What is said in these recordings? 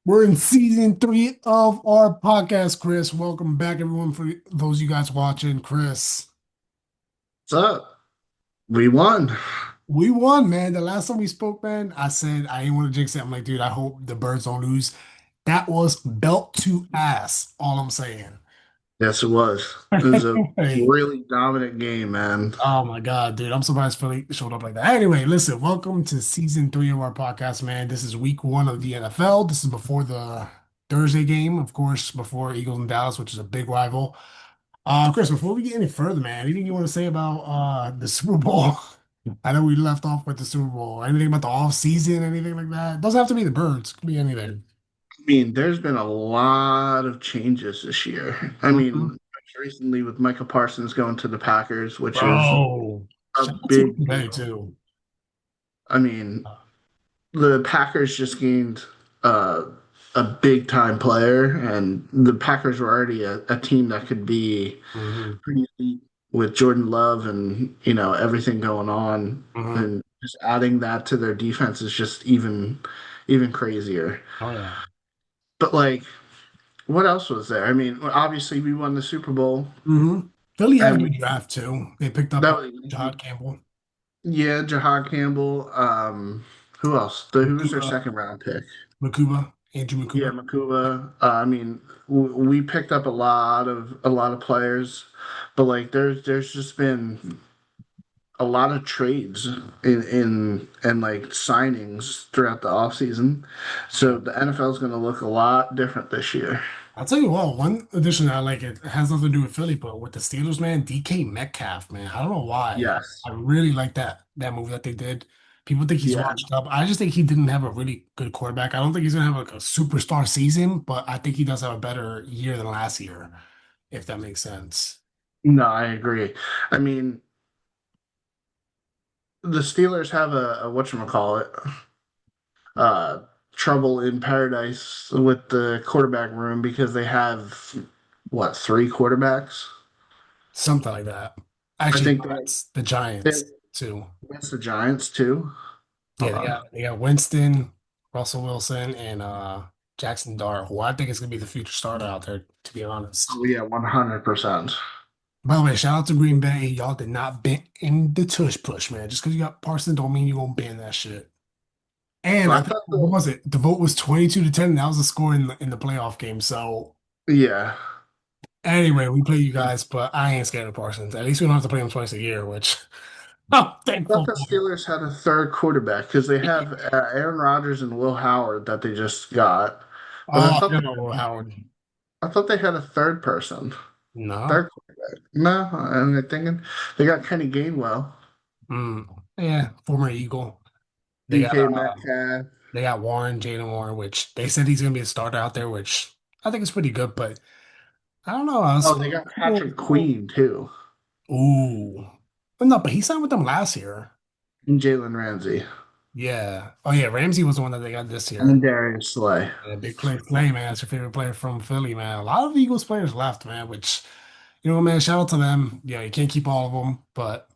We're in season three of our podcast, Chris. Welcome back, everyone, for those of you guys watching. Chris, What's up? We won. we won, man. The last time we spoke, man, I said I didn't want to jinx it. I'm like, dude, I hope the birds don't lose. That was belt to ass, all I'm saying. Yes, it was. It was a Hey. really dominant game, man. Oh my God, dude. I'm surprised Philly showed up like that. Anyway, listen, welcome to season three of our podcast, man. This is week one of the NFL. This is before the Thursday game, of course, before Eagles and Dallas, which is a big rival. Chris, before we get any further, man, anything you want to say about the Super Bowl? I know we left off with the Super Bowl. Anything about the off season, anything like that? Doesn't have to be the Birds, could be anything. I mean, there's been a lot of changes this year. I mean, Mhm. most recently with Michael Parsons going to the Packers, which is Bro, a shout out to big Green Bay deal. too. I mean, the Packers just gained uh, a big time player, and the Packers were already a team that could be Hmm. pretty elite with Jordan Love and everything going on, Hmm. and just adding that to their defense is just even crazier. Oh yeah. But like, what else was there? I mean, obviously we won the Super Bowl, Hmm. Philly had a and good draft too. They picked up that was Jahad Campbell, yeah, Jahad Campbell. Who else? Who was their Makuba, second round pick? Andrew Yeah, Makuba. Makuba. I mean, we picked up a lot of players, but like there's just been a lot of trades in and like signings throughout the offseason. So the NFL is going to look a lot different this year. I'll tell you what, one addition I like it has nothing to do with Philly, but with the Steelers, man, DK Metcalf, man. I don't know why. Yes. I really like that move that they did. People think he's Yeah. washed up. I just think he didn't have a really good quarterback. I don't think he's gonna have like a superstar season, but I think he does have a better year than last year, if that makes sense. No, I agree. I mean, the Steelers have a whatchamacallit, uh trouble in paradise with the quarterback room because they have what, three quarterbacks? Something like that. I Actually, think no, that that's the they, Giants too. against the Giants too. Yeah, Hold they on. got they got Winston, Russell Wilson, and Jackson Dart, who I think is gonna be the future starter out there, to be honest. Oh yeah, 100%. By the way, shout out to Green Bay. Y'all did not bend in the tush push, man. Just because you got Parsons don't mean you won't ban that shit. And Well, I I think thought what was it? The vote was 22-10. And that was the score in the playoff game. So yeah. anyway, we play you guys, but I ain't scared of Parsons. At least we don't have to play him twice a year, which I'm Thought thankful the for. Steelers had a third quarterback because they have Aaron Rodgers and Will Howard that they just got, but Oh, you know, Howard. I thought they had a third person, No. third quarterback. No, I'm thinking they got Kenny Gainwell, Mm. Yeah, former Eagle. They got DK Metcalf. they got Warren, Jalen Warren, which they said he's gonna be a starter out there, which I think is pretty good, but I don't know. I Oh, saw they a got couple. Patrick Queen too, Ooh. But no, but he signed with them last year. and Jalen Ramsey, Yeah. Oh yeah, Ramsey was the one that they got this and year. Darius Slay. Yeah, big play, man. That's your favorite player from Philly, man. A lot of Eagles players left, man, which, man, shout out to them. Yeah, you can't keep all of them, but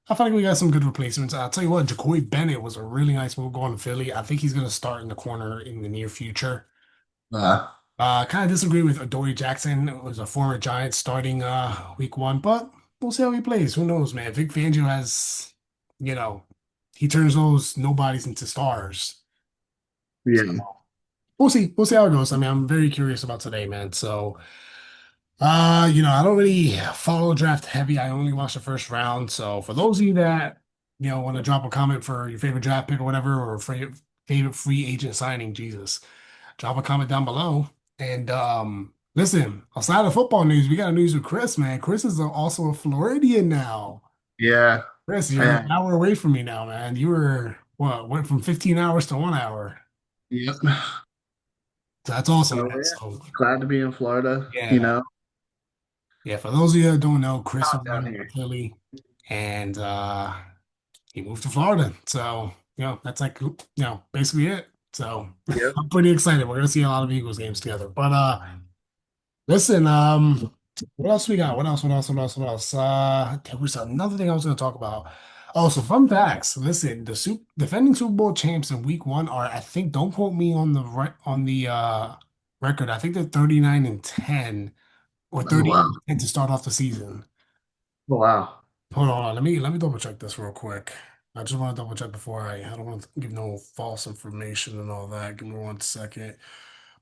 I feel like we got some good replacements. I'll tell you what, Jacoby Bennett was a really nice move going to Philly. I think he's going to start in the corner in the near future. Uh, Kind of disagree with Adoree Jackson, who was a former Giant starting week one, but we'll see how he plays. Who knows, man? Vic Fangio has, you know, he turns those nobodies into stars. So yeah, we'll see. We'll see how it goes. I mean, I'm very curious about today, man. So I don't really follow draft heavy. I only watch the first round. So for those of you that, want to drop a comment for your favorite draft pick or whatever, or favorite free agent signing, Jesus, drop a comment down below. And listen, outside of football news, we got news with Chris, man. Chris is also a Floridian now. yeah, Chris, you're an yeah, hour away from me now, man. You were what, went from 15 hours to 1 hour. yep. So that's awesome, So man. yeah, So glad to be in Florida. yeah. Yeah, for those of you that don't know, Chris Hot was down born in here. Philly and he moved to Florida. So, that's like, basically it. So Yep. I'm pretty excited. We're gonna see a lot of Eagles games together. But listen, what else we got? What else? What else? What else? What else? There was another thing I was gonna talk about. Oh, so fun facts. Listen, the defending Super Bowl champs in week one are, I think, don't quote me on the record. I think they're 39-10 or Oh, wow. 38-10 to start off the season. Wow. Hold on. Let me double check this real quick. I just want to double check before I don't want to give no false information and all that. Give me 1 second.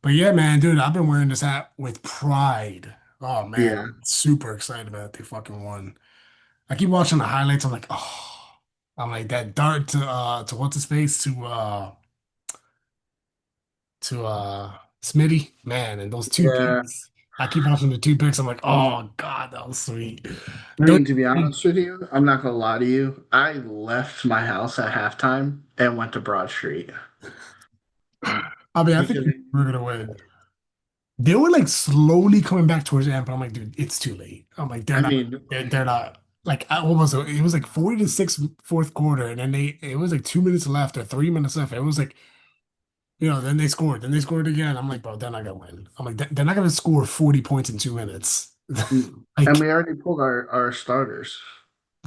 But yeah, man, dude, I've been wearing this hat with pride. Oh man, Yeah. super excited about it. They fucking won. I keep watching the highlights. I'm like, oh, I'm like that dart to what's his face to Smitty, man, and those two Yeah. picks. I keep watching the two picks. I'm like, oh God, that was sweet. I Third, mean, to be honest with you, I'm not gonna lie to you. I left my house at halftime and went to Broad Street I mean, I think because we're gonna win. They were like slowly coming back towards the end, but I'm like, dude, it's too late. I'm like, I mean, they're not. Like, what was it? It was like 40-6 fourth quarter, and then it was like 2 minutes left or 3 minutes left. It was like, then they scored. Then they scored again. I'm like, bro, they're not gonna win. I'm like, they're not gonna score 40 points in 2 minutes. and Like we already pulled our starters.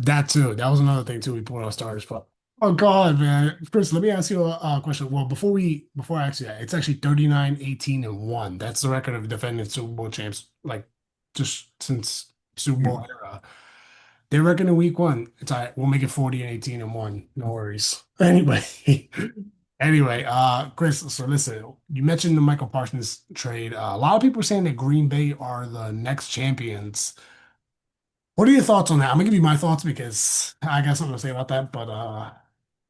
that too. That was another thing too. We put on stars, but oh God, man. Chris, let me ask you a question. Well, before I ask you that, it's actually 39-18-1. That's the record of defending Super Bowl champs, like just since Super Bowl era. They reckon in week one, it's all right. We'll make it 40-18-1. No worries. Anyway, Chris, so listen, you mentioned the Michael Parsons trade. A lot of people are saying that Green Bay are the next champions. What are your thoughts on that? I'm gonna give you my thoughts because I got something to say about that, but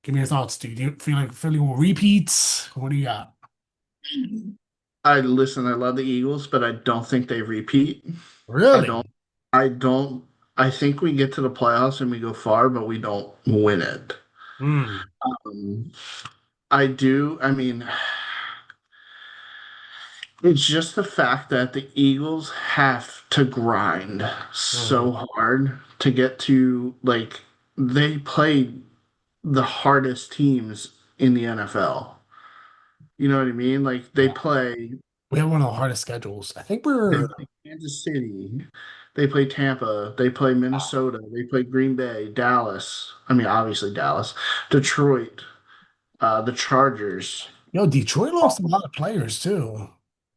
give me your thoughts. Do you feel like Philly will repeat? What do you got? I listen, I love the Eagles, but I don't think they repeat. I don't Really? I don't I think we get to the playoffs and we go far, but we don't win it. Hmm. Um, I mean, it's just the fact that the Eagles have to grind Hmm. so hard to get to like they play the hardest teams in the NFL. You know what I mean? Like Yeah. We have one of the hardest schedules. I think they we're play Kansas City, they play Tampa, they play Minnesota, they play Green Bay, Dallas. I mean, obviously Dallas, Detroit, the Chargers. Detroit lost a lot of players too.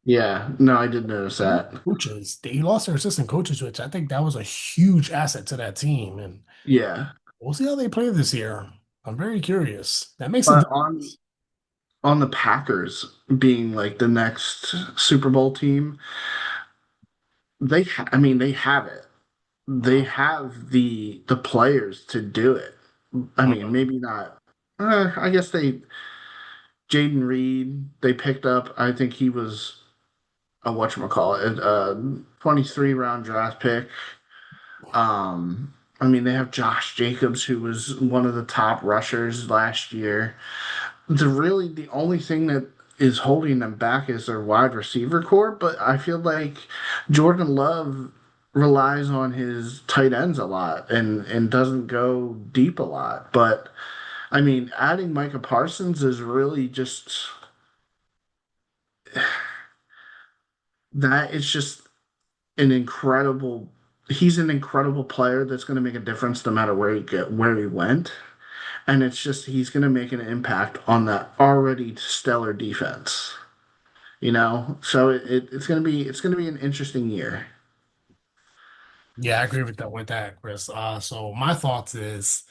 Yeah, no, I did notice that. Coaches. They lost their assistant coaches, which I think that was a huge asset to that team. And Yeah, we'll see how they play this year. I'm very curious. That makes a but on difference. on the Packers being like the next Super Bowl team, I mean, they have it. They have the players to do it. I mean, Mhm. maybe not. I guess Jaden Reed they picked up. I think he was a whatchamacallit, a 23 round draft pick. I mean, they have Josh Jacobs, who was one of the top rushers last year. The only thing that is holding them back is their wide receiver core, but I feel like Jordan Love relies on his tight ends a lot and doesn't go deep a lot. But I mean, adding Micah Parsons is really just that it's just an incredible he's an incredible player that's going to make a difference no matter where he went. And it's just he's going to make an impact on that already stellar defense. So it's gonna be an interesting year. Yeah, I agree with that, Chris. So my thoughts is,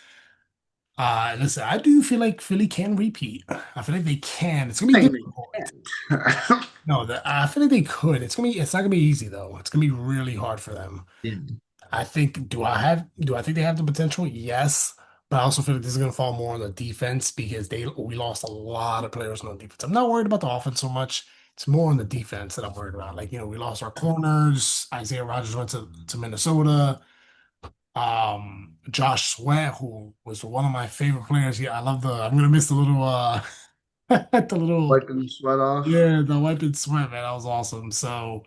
listen, I do feel like Philly can repeat. I feel like they can. It's gonna be Saying they difficult. can't. No, I feel like they could. It's not gonna be easy though. It's gonna be really hard for them. Yeah. Do I think they have the potential? Yes. But I also feel like this is gonna fall more on the defense because we lost a lot of players on the defense. I'm not worried about the offense so much. It's more on the defense that I'm worried about. Like, we lost our corners. Isaiah Rodgers went to Minnesota. Josh Sweat, who was one of my favorite players. Yeah, I'm gonna miss the little the little Wiping the sweat off. yeah, the wiping sweat, man. That was awesome. So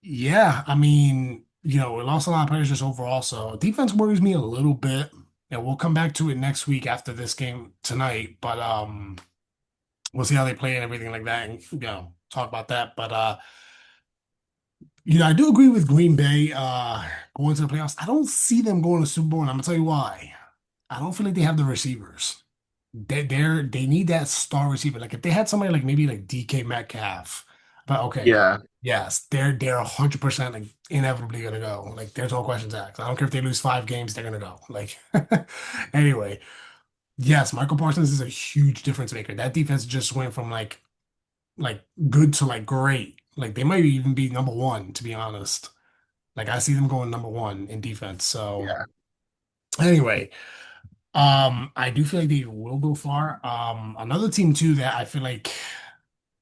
yeah, I mean, we lost a lot of players just overall. So defense worries me a little bit. And we'll come back to it next week after this game tonight. But we'll see how they play and everything like that, and talk about that. But I do agree with Green Bay going to the playoffs. I don't see them going to Super Bowl, and I'm gonna tell you why. I don't feel like they have the receivers. They need that star receiver. Like if they had somebody like maybe like DK Metcalf, but okay, Yeah, yes, they're 100% like inevitably gonna go. Like there's no questions asked. I don't care if they lose 5 games, they're gonna go. Like anyway, yes, Michael Parsons is a huge difference maker. That defense just went from like good to like great. Like they might even be number one, to be honest. Like I see them going number one in defense. So yeah. anyway. I do feel like they will go far. Another team too that I feel like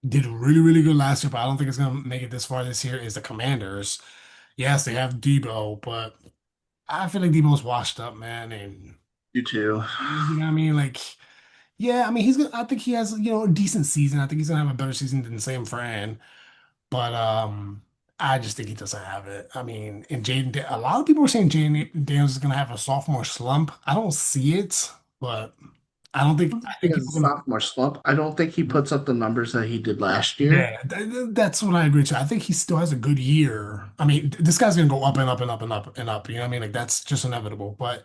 did really, really good last year, but I don't think it's gonna make it this far this year is the Commanders. Yes, they have Debo, but I feel like Debo's washed up, man, and You too. you know what I mean? Like, yeah, I mean he's gonna I think he has, a decent season. I think he's gonna have a better season than Sam Fran, but I just think he doesn't have it. I mean, and a lot of people are saying Jaden Daniels is gonna have a sophomore slump. I don't see it, but I He think has a people can. sophomore slump. I don't think he puts up the numbers that he did last year. Yeah, that's what I agree to. I think he still has a good year. I mean, this guy's gonna go up and up and up and up and up. You know what I mean? Like that's just inevitable. But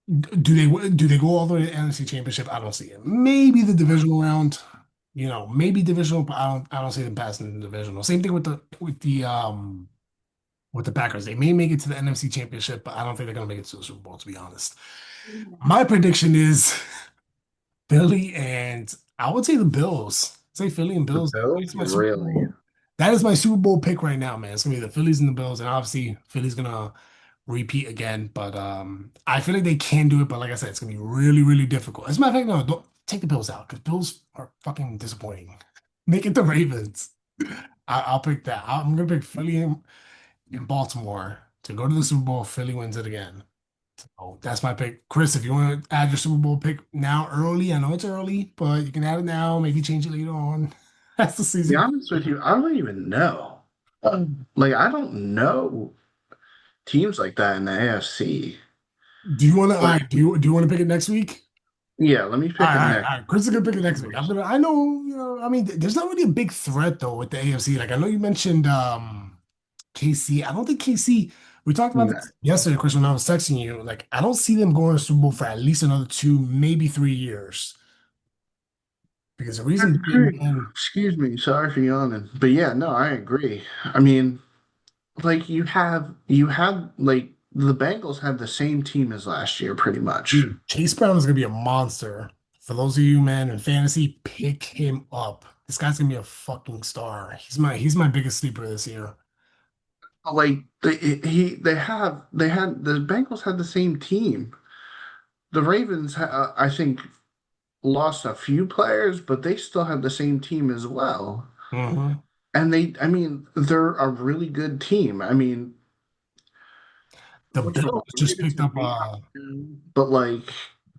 do they go all the way to the NFC Championship? I don't see it. Maybe the divisional round. Maybe divisional, but I don't see them passing the divisional. Same thing with the Packers. They may make it to the NFC Championship, but I don't think they're gonna make it to the Super Bowl, to be honest. My prediction is Philly and I would say the Bills. Say Philly and The Bills. Bills, That's my Super really? Bowl. That is my Super Bowl pick right now, man. It's gonna be the Phillies and the Bills, and obviously Philly's gonna repeat again. But I feel like they can do it, but like I said, it's gonna be really, really difficult. As a matter of fact, no, don't take the Bills out because Bills are fucking disappointing. Make it the Ravens. I'll pick that. I'm gonna pick Philly in Baltimore to go to the Super Bowl. Philly wins it again. Oh, that's my pick. Chris, if you want to add your Super Bowl pick now early, I know it's early, but you can add it now, maybe change it later on. That's the To be season. honest with you, I don't even know. Like, I don't know teams like that in the AFC. Do you want to, all Like, right, do you want to pick it next week? yeah, let me All pick right, it all right, next. all right. Chris is gonna pick it next week. I know, I mean, there's not really a big threat though with the AFC. Like I know you mentioned KC. I don't think KC, we talked about Nah, this yesterday, Chris, when I was texting you. Like, I don't see them going to Super Bowl for at least another 2, maybe 3 years. Because the I reason being, agree. man, Excuse me, sorry for yawning. But yeah, no, I agree. I mean, like you have like the Bengals had the same team as last year, pretty much. dude, Chase Brown is gonna be a monster. For those of you, man, in fantasy, pick him up. This guy's gonna be a fucking star. He's my biggest sleeper this year. Like they had the Bengals had the same team. The Ravens, I think, lost a few players, but they still have the same team as well. Hmm. And I mean, they're a really good team. I mean, The what's Bills just related picked to up D-Hop, but like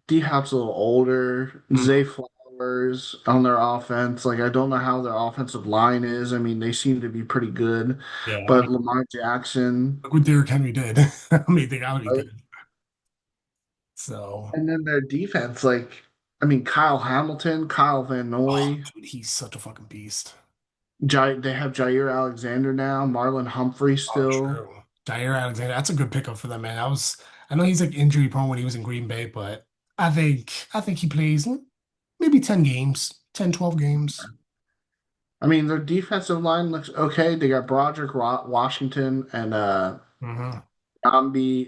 D-Hop's a little older. Zay mm, Flowers on their offense. Like, I don't know how their offensive line is. I mean, they seem to be pretty good, yeah, I but mean, Lamar Jackson, look what Derrick Henry did. I mean, they gotta be right? good. So, And then their defense, like, I mean, Kyle Hamilton, Kyle Van oh, Noy, dude, he's such a fucking beast. They have Jair Alexander now, Marlon Humphrey Oh, still. true. Jair Alexander, that's a good pickup for them, man. I know he's like injury prone when he was in Green Bay, but I think he plays maybe 10 games, 10, 12 games. I mean, their defensive line looks okay. They got Broderick Washington and Mm-hmm. Namdi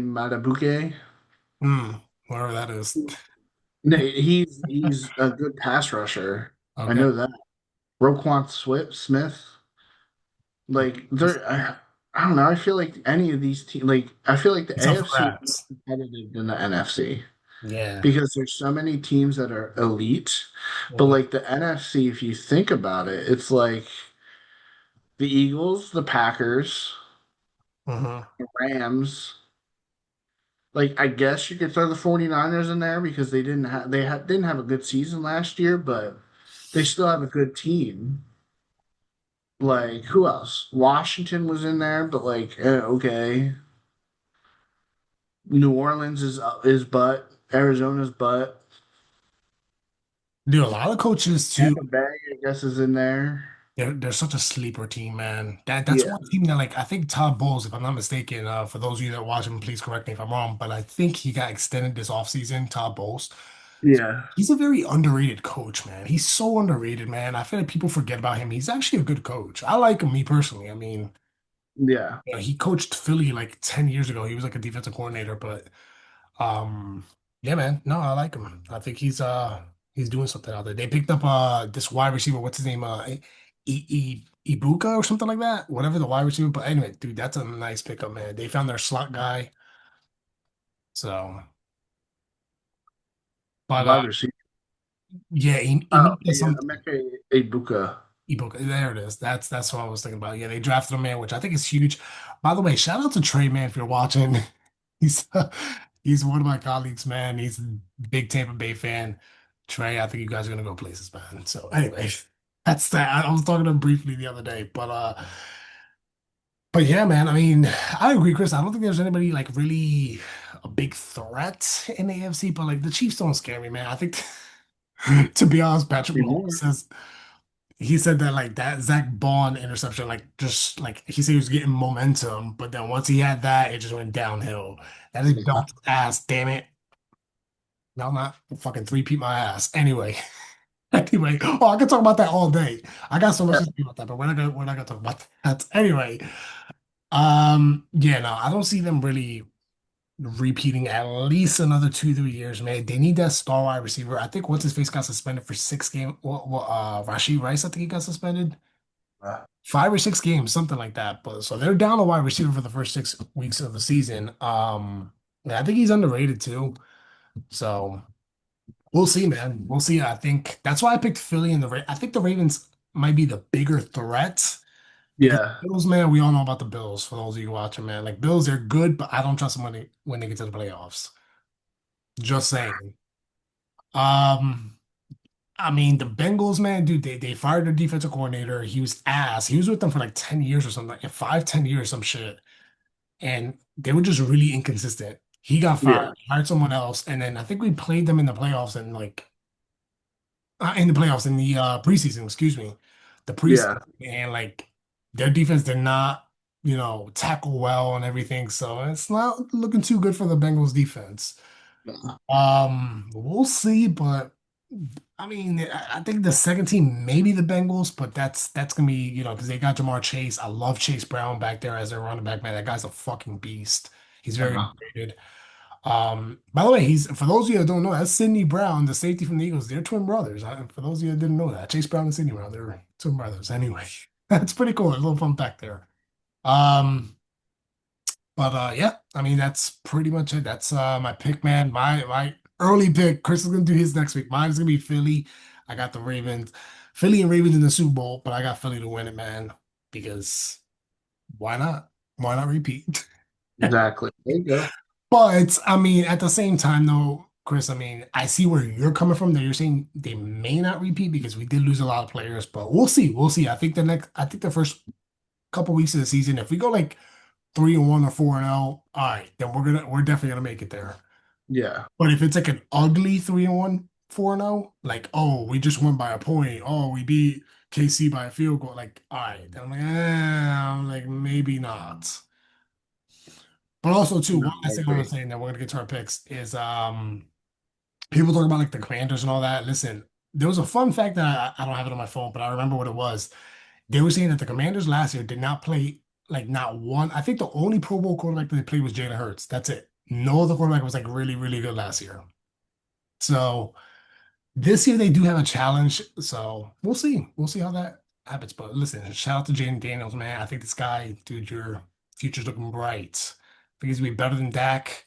Matabuke. Whatever that is. He's a good pass rusher. I Okay. know that. Roquan Smith. Like I don't know. I feel like any of these teams, like I feel like the It's up for AFC is more grabs. competitive than the NFC Yeah. because there's so many teams that are elite. But Mhm. like the NFC, if you think about it, it's like the Eagles, the Packers, Mhm. the Rams. Like I guess you could throw the 49ers in there because didn't have a good season last year, but they still have a good team. Like who else? Washington was in there, but like okay. New Orleans is butt. Arizona's butt. Dude, a lot of coaches too. Tampa Bay, I guess, is in there. they're such a sleeper team, man. That's Yeah, one team that like I think Todd Bowles, if I'm not mistaken, for those of you that watch him, please correct me if I'm wrong, but I think he got extended this offseason, Todd Bowles. yeah, He's a very underrated coach, man. He's so underrated, man. I feel like people forget about him. He's actually a good coach. I like him, me personally. I mean, yeah. he coached Philly like 10 years ago. He was like a defensive coordinator, but um yeah, man. No, I like him. I think he's doing something out there. They picked up this wide receiver, what's his name? Ibuka or something like that. Whatever the wide receiver. But anyway, dude, that's a nice pickup, man. They found their slot guy. So, but Wide receiver. yeah, Oh, Ibuka yeah, something. Emeka Ibuka. Ebook. There it is. That's what I was thinking about. Yeah, they drafted him, man, which I think is huge. By the way, shout out to Trey, man, if you're watching. He's he's one of my colleagues, man. He's a big Tampa Bay fan. Trey, I think you guys are gonna go places, man. So anyway, that's that. I was talking to him briefly the other day, but yeah, man. I mean, I agree, Chris. I don't think there's anybody like really a big threat in the AFC, but like the Chiefs don't scare me, man. I think to be honest, Patrick Mahomes Anymore. says he said that like that Zach Bond interception, like just like he said he was getting momentum, but then once he had that, it just went downhill. That is Yeah. belt ass, damn it. No, I'm not fucking three-peat my ass. Anyway, anyway. Oh, I could talk about that all day. I got so much to say about that, but we're not gonna talk about that. Anyway, yeah, no, I don't see them really repeating at least another 2, 3 years, man. They need that star wide receiver. I think what's his face got suspended for 6 games. Rashid Rice, I think he got suspended. 5 or 6 games, something like that. But so they're down a wide receiver for the first 6 weeks of the season. Yeah, I think he's underrated too. So we'll see, man. We'll see. I think that's why I picked Philly and the I think the Ravens might be the bigger threat because Yeah, Bills, man, we all know about the Bills. For those of you watching, man, like Bills, they're good, but I don't trust them when they get to the playoffs. Just saying. Um, I mean, the Bengals, man, dude, they fired their defensive coordinator. He was ass. He was with them for like 10 years or something, like 5, 10 years, some shit. And they were just really inconsistent. He got fired, yeah, hired someone else, and then I think we played them in the playoffs and like in the playoffs in the preseason, excuse me, the preseason, yeah. and like their defense did not, tackle well and everything. So it's not looking too good for the Bengals defense. We'll see, but I mean, I think the second team maybe the Bengals, but that's gonna be, because they got Jamar Chase. I love Chase Brown back there as their running back, man. That guy's a fucking beast. He's very Uh, underrated. By the way, he's for those of you that don't know, that's Sidney Brown, the safety from the Eagles. They're twin brothers. For those of you that didn't know that, Chase Brown and Sidney Brown, they're twin brothers. Anyway, that's pretty cool. A little fun fact there. Um, but yeah, I mean that's pretty much it. That's my pick, man. My early pick. Chris is gonna do his next week. Mine is gonna be Philly. I got the Ravens, Philly and Ravens in the Super Bowl, but I got Philly to win it, man. Because why not? Why not repeat? exactly. There you go. But I mean, at the same time, though, Chris, I mean, I see where you're coming from. That you're saying they may not repeat because we did lose a lot of players, but we'll see. We'll see. I think the first couple weeks of the season, if we go like 3-1 or 4-0, all right, then we're definitely gonna make it there. Yeah. But if it's like an ugly 3-1, 4-0, like, oh, we just won by a point, oh, we beat KC by a field goal, like, all right, then I'm like, maybe not. But also too, No, one I last thing I want agree. to say, and then we're gonna get to our picks, is people talk about like the Commanders and all that. Listen, there was a fun fact that I don't have it on my phone, but I remember what it was. They were saying that the Commanders last year did not play like not one. I think the only Pro Bowl quarterback that they played was Jalen Hurts. That's it. No other quarterback was like really, really good last year. So this year they do have a challenge. So we'll see. We'll see how that happens. But listen, shout out to Jaden Daniels, man. I think this guy, dude, your future's looking bright. I think he's gonna be better than Dak.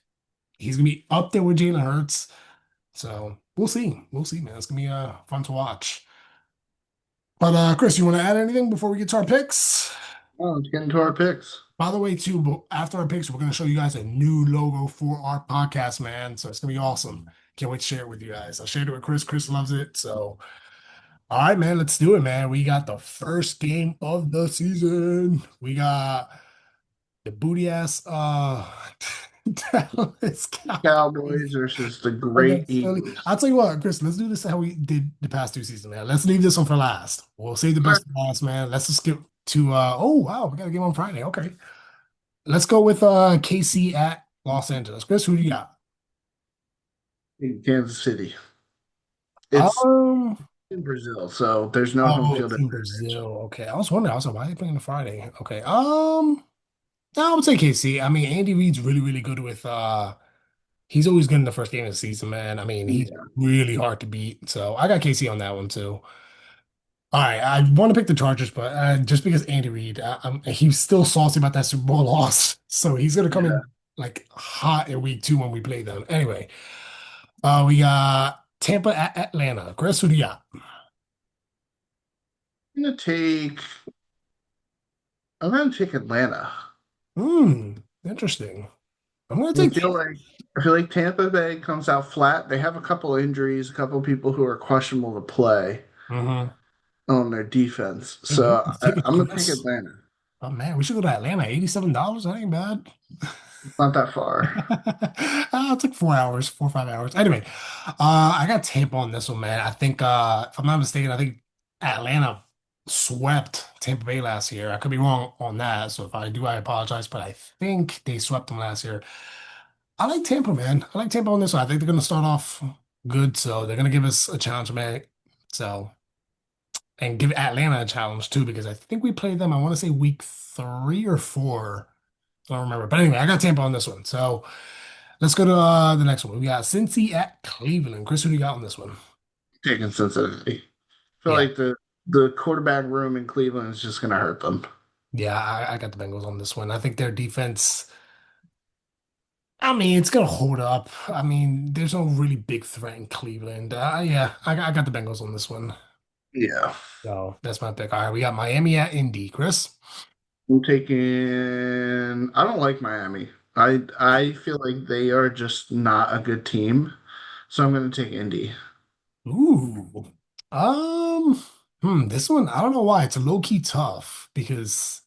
He's gonna be up there with Jalen Hurts. So we'll see. We'll see, man. It's gonna be fun to watch. But Chris, you want to add anything before we get to our picks? Oh, let's get into our picks. By the way, too, after our picks, we're gonna show you guys a new logo for our podcast, man. So it's gonna be awesome. Can't wait to share it with you guys. I shared it with Chris. Chris loves it. So all right, man, let's do it, man. We got the first game of the season. We got the booty ass. Dallas Cowboys. Cowboys versus the great Against Philly. I'll Eagles. tell you what, Chris, let's do this how we did the past two seasons, man. Let's leave this one for last. We'll save the Okay. best for last, man. Let's just skip to oh wow, we got a game on Friday. Okay. Let's go with KC at Los Angeles. Chris, who do you got? In Kansas City. It's Um in Brazil, so there's no home oh, field it's in advantage. Brazil. Okay. I was wondering, I was like, why are they playing on Friday? Okay. I would say KC. I mean, Andy Reid's really, really good with he's always good in the first game of the season, man. I mean, he's Yeah. really hard to beat. So I got KC on that one too. All right, I want to pick the Chargers, but just because Andy Reid, he's still salty about that Super Bowl loss, so he's gonna come Yeah. in like hot in week two when we play them. Anyway, we got Tampa at Atlanta. Chris, who do you got? I'm gonna take I'm gonna take Atlanta. Interesting. I'm gonna I take. feel like I feel like Tampa Bay comes out flat. They have a couple injuries, a couple people who are questionable to play Mm-hmm. on their defense. Dude, So let's take a I'm gonna take Chris. Atlanta. Oh man, we should go to Atlanta. $87. That ain't bad. It's not that far. It took 4 hours, 4 or 5 hours. Anyway, I got Tampa on this one, man. I think, if I'm not mistaken, I think Atlanta swept Tampa Bay last year. I could be wrong on that, so if I do, I apologize. But I think they swept them last year. I like Tampa, man. I like Tampa on this one. I think they're going to start off good, so they're going to give us a challenge, man. So, and give Atlanta a challenge too, because I think we played them. I want to say week 3 or 4. I don't remember. But anyway, I got Tampa on this one. So let's go to the next one. We got Cincy at Cleveland. Chris, who do you got on this one? Taking Cincinnati. I feel Yeah. like the quarterback room in Cleveland is just gonna hurt them. Yeah, I got the Bengals on this one. I think their defense, I mean, it's gonna hold up. I mean, there's no really big threat in Cleveland. Yeah, I got the Bengals on this one. Yeah. So that's my pick. All right, we got Miami at Indy. Chris? I'm taking I don't like Miami. I feel like they are just not a good team. So I'm gonna take Indy. Ooh. Um, this one, I don't know why. It's a low-key tough because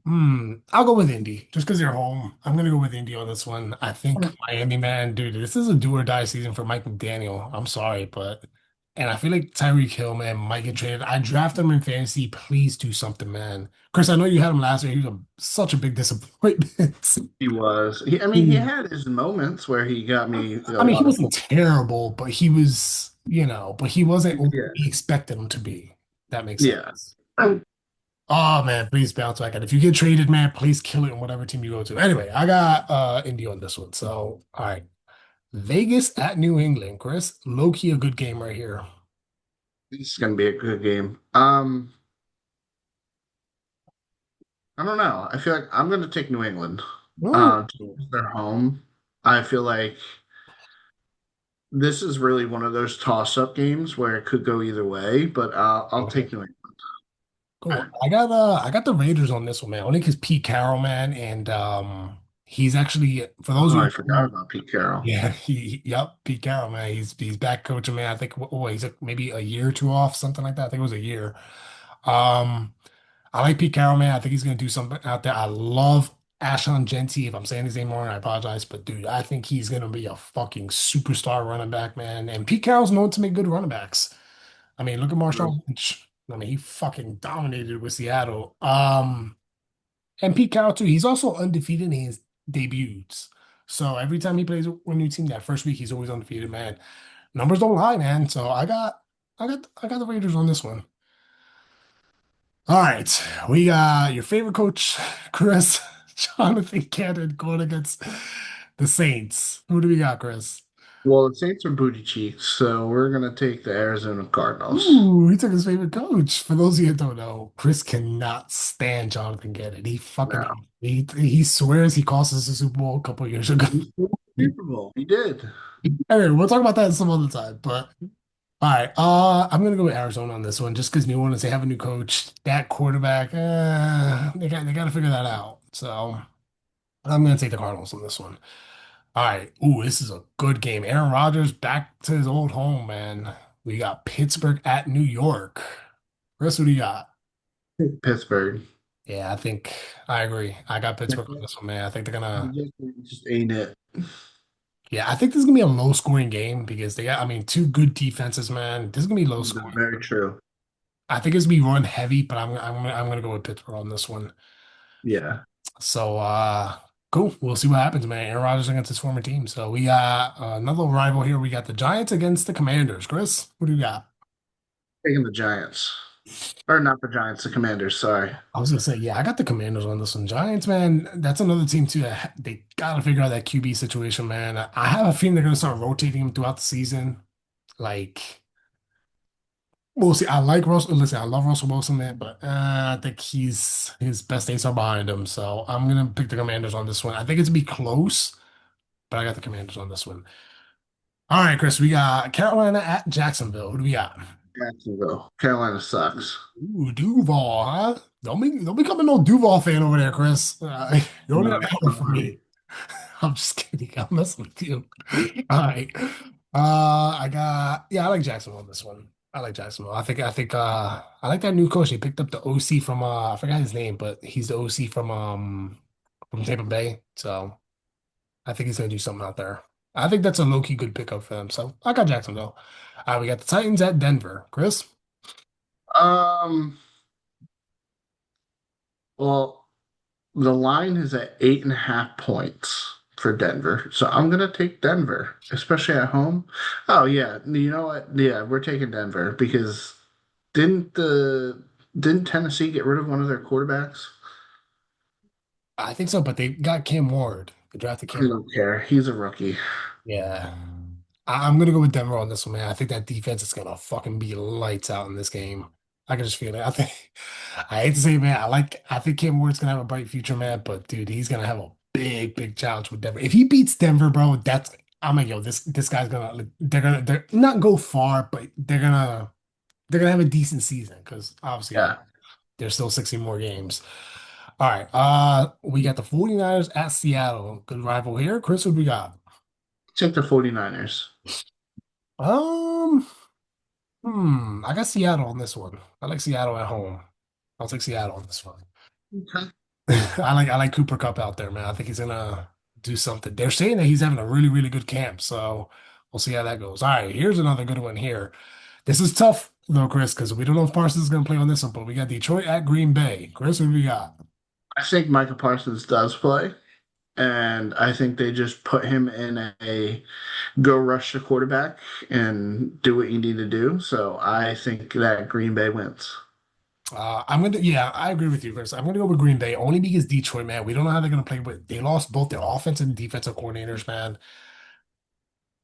I'll go with Indy just because they're home. I'm gonna go with Indy on this one. I think Miami, man, dude, this is a do or die season for Mike McDaniel. I'm sorry, but and I feel like Tyreek Hill, man, might get traded. I drafted him in fantasy. Please do something, man. Chris, I know you had him last year. He was such a big disappointment. He was. I mean, he had his moments where he got me a I mean, he lot of wasn't points. terrible, but he was, but he wasn't what Yeah. we expected him to be. That makes Yeah. sense. Oh man, please bounce back. And if you get traded, man, please kill it in whatever team you go to. Anyway, I got Indy on this one. So, all right. Vegas at New England, Chris. Low key a good game right here. This is gonna be a good game. I don't know. I feel like I'm gonna take New England. Ooh. Just because they're home. I feel like this is really one of those toss-up games where it could go either way, but I'll Okay. take New Cool. England. I got the Raiders on this one, man. Only because Pete Carroll, man, and he's actually for those Oh, of I you forgot who about Pete Carroll. yeah, yep, Pete Carroll, man. He's back coaching, man. I think he's like maybe a year or two off, something like that. I think it was a year. Um, I like Pete Carroll, man. I think he's gonna do something out there. I love Ashon Genty. If I'm saying his name wrong, I apologize. But dude, I think he's gonna be a fucking superstar running back, man. And Pete Carroll's known to make good running backs. I mean, look at Marshawn Lynch. I mean, he fucking dominated with Seattle. And Pete Carroll too. He's also undefeated in his debuts. So every time he plays a new team, that first week he's always undefeated, man. Numbers don't lie, man. So I got the Raiders on this one. All right, we got your favorite coach, Chris, Jonathan Cannon, going against the Saints. Who do we got, Chris? Well, the Saints are booty cheeks, so we're gonna take the Arizona Cardinals. Ooh, he took his favorite coach. For those of you that don't know, Chris cannot stand Jonathan Cannon. He fucking No. he swears he cost us the Super Bowl a couple years ago. He won the Super Bowl. He did. Anyway, we'll talk about that some other time. But all right, I'm gonna go with Arizona on this one, just because New Orleans they have a new coach. That quarterback, they got to figure that out. So I'm gonna take the Cardinals on this one. All right, ooh, this is a good game. Aaron Rodgers back to his old home, man. We got Pittsburgh at New York. Chris, who do you got? Pittsburgh. Yeah, I think I agree. I got Pittsburgh on They this one, man. I think they're gonna. just ain't it. Yeah, I think this is gonna be a low scoring game because they got, I mean, two good defenses, man. This is gonna be low scoring. Very true. I think it's gonna be run heavy, but I'm gonna go with Pittsburgh on this one. Yeah. So, cool. We'll see what happens, man. Aaron Rodgers against his former team. So we got another rival here. We got the Giants against the Commanders. Chris, what do you got? Taking the Giants. Or not the Giants, the Commanders, sorry. I was gonna say, yeah, I got the Commanders on this one. Giants, man, that's another team too that they gotta figure out that QB situation, man. I have a feeling they're gonna start rotating him throughout the season. Like, we'll see. I like Russell. Listen, I love Russell Wilson, man, but I think his best days are behind him. So I'm gonna pick the Commanders on this one. I think it's gonna be close, but I got the Commanders on this one. All right, Chris, we got Carolina at Jacksonville. Who do we got? Jacksonville. Carolina sucks. Ooh, Duval, huh? Don't become no Duval fan over there, Chris. You don't need No, that coming from sorry. me. I'm just kidding. I'm messing with you. All right. I got yeah, I like Jacksonville on this one. I like Jacksonville. I think I like that new coach. He picked up the OC from I forgot his name, but he's the OC from Tampa Bay. So I think he's gonna do something out there. I think that's a low-key good pickup for them. So I got Jacksonville. We got the Titans at Denver. Chris? Um, well, the line is at 8.5 points for Denver. So I'm gonna take Denver, especially at home. Oh yeah, you know what? Yeah, we're taking Denver because didn't the didn't Tennessee get rid of one of their quarterbacks? I think so, but they got Cam Ward. They drafted I Cam Ward. don't care. He's a rookie. Yeah. I'm gonna go with Denver on this one, man. I think that defense is gonna fucking be lights out in this game. I can just feel it. I think I hate to say it, man. I think Cam Ward's gonna have a bright future, man. But dude, he's gonna have a big, big challenge with Denver. If he beats Denver, bro, that's I'm like, yo, this guy's gonna like, they're not go far, but they're gonna have a decent season because obviously Yeah, there's still 60 more games. All right. We got the 49ers at Seattle. Good rival here. Chris, what we got? take the 49ers. Um, I got Seattle on this one. I like Seattle at home. I'll take Seattle on this one. Okay. I like Cooper Cup out there, man. I think he's gonna do something. They're saying that he's having a really, really good camp, so we'll see how that goes. All right, here's another good one here. This is tough though, Chris, because we don't know if Parsons is gonna play on this one, but we got Detroit at Green Bay. Chris, what do we got? I think Michael Parsons does play, and I think they just put him in a go rush the quarterback and do what you need to do. So I think that Green Bay wins. Yeah, I agree with you, Chris. I'm gonna go with Green Bay only because Detroit, man, we don't know how they're gonna play with. They lost both their offensive and defensive coordinators, man.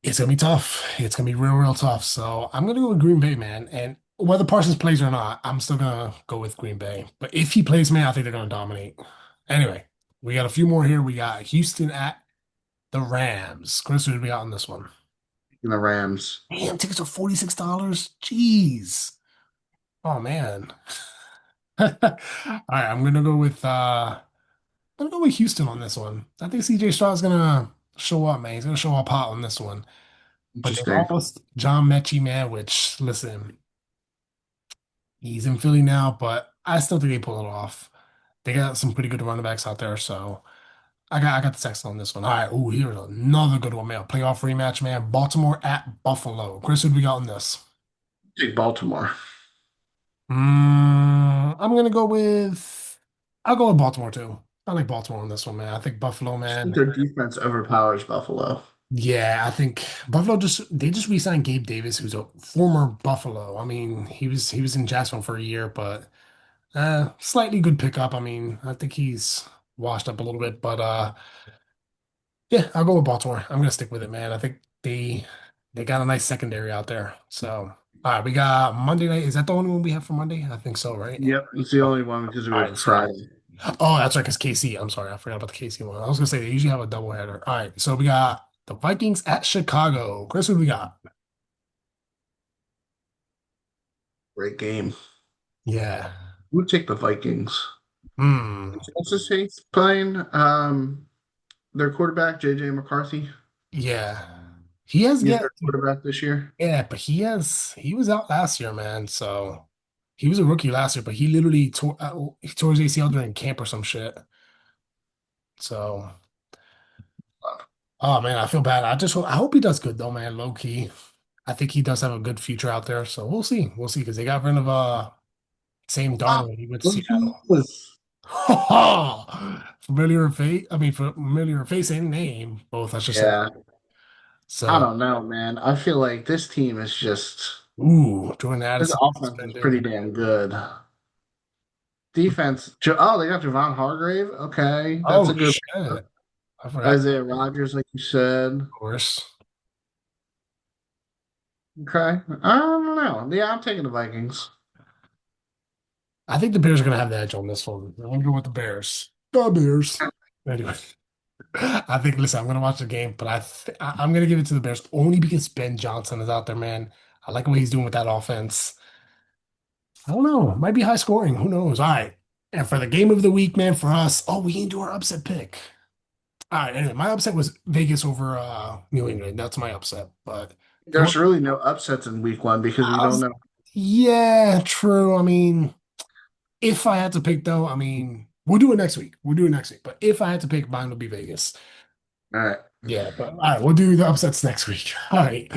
It's gonna be tough. It's gonna be real, real tough. So I'm gonna go with Green Bay, man. And whether Parsons plays or not, I'm still gonna go with Green Bay. But if he plays, man, I think they're gonna dominate. Anyway, we got a few more here. We got Houston at the Rams. Chris, who do we got on this one? In the Rams. Damn, tickets are $46. Jeez. Oh man. All right, I'm gonna go with Houston on this one. I think CJ Stroud's gonna show up, man. He's gonna show up hot on this one. But they Interesting. lost John Mechie, man, which listen, he's in Philly now, but I still think they pull it off. They got some pretty good running backs out there, so I got the Texans on this one. All right, ooh, here's another good one, man. Playoff rematch, man. Baltimore at Buffalo. Chris, who do we got on this? Take Baltimore. I'm gonna go with I'll go with Baltimore too. I like Baltimore on this one, man. I think Buffalo, I think man. their defense overpowers Buffalo. Yeah, I think Buffalo they just re-signed Gabe Davis, who's a former Buffalo. I mean, he was in Jacksonville for a year, but slightly good pickup. I mean, I think he's washed up a little bit, but yeah, I'll go with Baltimore. I'm gonna stick with it, man. I think they got a nice secondary out there. So, all right, we got Monday night. Is that the only one we have for Monday? I think so, right? Yep, it's the Oh, only one because we all have right, so Friday. oh, that's right, because KC. I'm sorry, I forgot about the KC one. I was gonna say they usually have a doubleheader. All right, so we got the Vikings at Chicago. Chris, who do we got? Great game. Yeah. We'll take the Vikings. Hmm. What's his face playing? Their quarterback, JJ McCarthy. Yeah. He has He's get their quarterback this year. yeah, but he was out last year, man. So he was a rookie last year, but he literally he tore his ACL during camp or some shit. So, oh man, I feel bad. I hope he does good though, man. Low key, I think he does have a good future out there. So we'll see, because they got rid of Sam Wow, Darnold when he went to he Seattle. was. Familiar face, I mean, familiar face and name, both, I should say. Yeah, I So, don't know, man. I feel like this team is just ooh, Jordan this Addison offense is pretty suspended. damn good. Defense. Oh, they got Javon Hargrave. Okay, that's Oh a good. shit, I forgot. Isaiah Rodgers, like you said. Of course, Okay, I don't know. Yeah, I'm taking the Vikings. I think the Bears are gonna have the edge on this one. I'm gonna go with the Bears. The Bears. Anyway, I think. Listen, I'm gonna watch the game, but I'm gonna give it to the Bears only because Ben Johnson is out there, man. I like what he's doing with that offense. I don't know. Might be high scoring. Who knows? All right. And for the game of the week, man, for us, oh, we didn't do our upset pick. All right. Anyway, my upset was Vegas over New England. That's my upset. But if you There's want, really no upsets in week one because we I don't was, know. yeah, true. I mean, if I had to pick though, I mean, we'll do it next week. We'll do it next week. But if I had to pick, mine would be Vegas. All right. Yeah, but all right, we'll do the upsets next week. All right.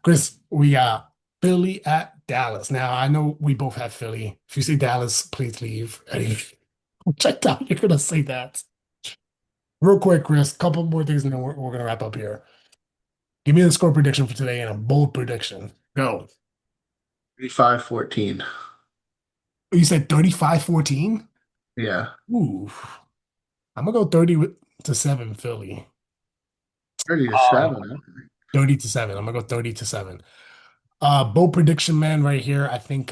Chris, we got Philly at Dallas. Now I know we both have Philly. If you say Dallas, please leave. Check out, you're gonna say that. Real quick, Chris, couple more things and then we're gonna wrap up here. Give me the score prediction for today and a bold prediction. Go. 35-14. You said 35-14? Yeah. Ooh. I'm gonna go 30-7 Philly. 30 to Uh 7. 30-7. I'm gonna go 30-7. Bold prediction, man, right here. I think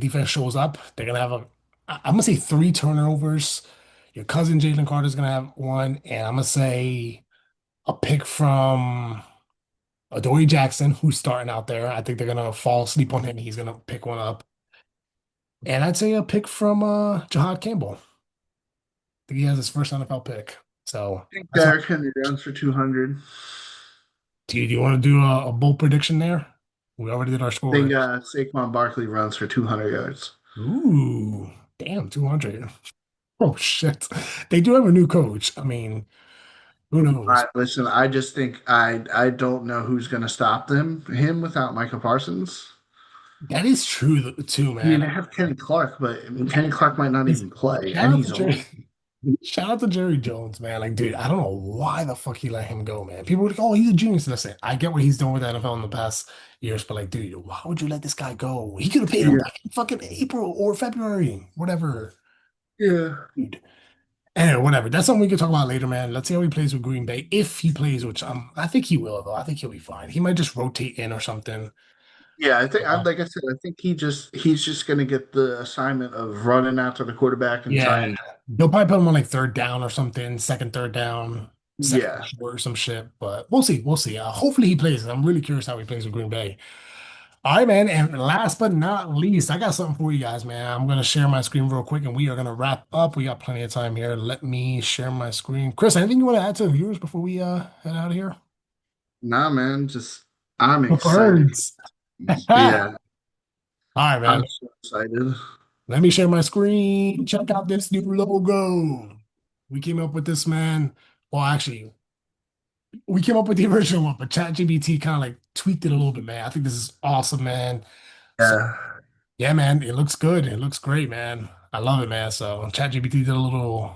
defense shows up. They're gonna have I'm gonna say three turnovers. Your cousin Jalen Carter's gonna have one, and I'm gonna say a pick from Adoree Jackson, who's starting out there. I think they're gonna fall asleep on him. He's gonna pick one up. And I'd say a pick from Jahad Campbell. I think he has his first NFL pick. So I think that's my Derrick Henry runs for 200. do you want to do a bold prediction there? We already did our I think score. Saquon Barkley runs for 200 yards. Ooh, damn, 200. Oh shit. They do have a new coach. I mean, who knows? Listen, I just think I don't know who's going to stop him without Michael Parsons. That is true too, I mean, man. they have Kenny Clark, but I mean, Kenny Clark might not even Listen, play, shout and out to he's Jerry. old. Shout out to Jerry Jones, man. Like, dude, I don't know why the fuck he let him go, man. People were like, oh, he's a genius. Listen, I get what he's doing with the NFL in the past years, but like, dude, why would you let this guy go? He could have paid him Yeah, back in fucking April or February, whatever. yeah, Dude. Anyway, whatever. That's something we can talk about later, man. Let's see how he plays with Green Bay. If he plays, which I think he will, though. I think he'll be fine. He might just rotate in or something. yeah. I think, Uh, like I said, I think he's just going to get the assignment of running after the quarterback and try yeah, and they'll probably put him on like third down or something, second, third down, second yeah. short or some shit. But we'll see. We'll see. Hopefully he plays. I'm really curious how he plays with Green Bay. All right, man. And last but not least, I got something for you guys, man. I'm gonna share my screen real quick, and we are gonna wrap up. We got plenty of time here. Let me share my screen. Chris, anything you want to add to the viewers before we head out of here? Nah, man, just I'm The excited. birds. All Yeah, right, I'm man. so excited. Let me share my screen. Check out this new logo. We came up with this, man. Well, actually, we came up with the original one, but ChatGPT kind of like tweaked it a little bit, man. I think this is awesome, man. So Yeah. yeah, man, it looks good. It looks great, man. I love it, man. So ChatGPT did a little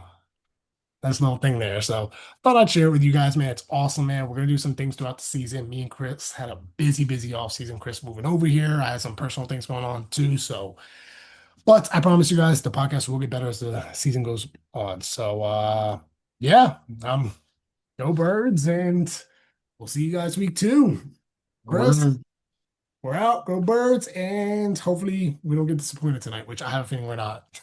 nice little thing there. So thought I'd share it with you guys, man. It's awesome, man. We're gonna do some things throughout the season. Me and Chris had a busy off season. Chris moving over here. I had some personal things going on too. So, but I promise you guys, the podcast will get better as the season goes on. So, yeah, go Birds, and we'll see you guys week 2. Chris, Word. we're out. Go Birds, and hopefully we don't get disappointed tonight, which I have a feeling we're not.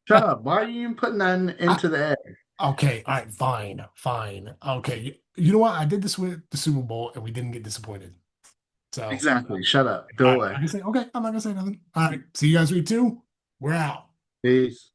Shut up. Why are you even putting that I, into the air? okay, all right, fine, fine. Okay, you know what? I did this with the Super Bowl, and we didn't get disappointed. So, all Exactly. Shut up. Go right, away. I can say okay. I'm not gonna say nothing. All right, see you guys week 2. We're out. Peace.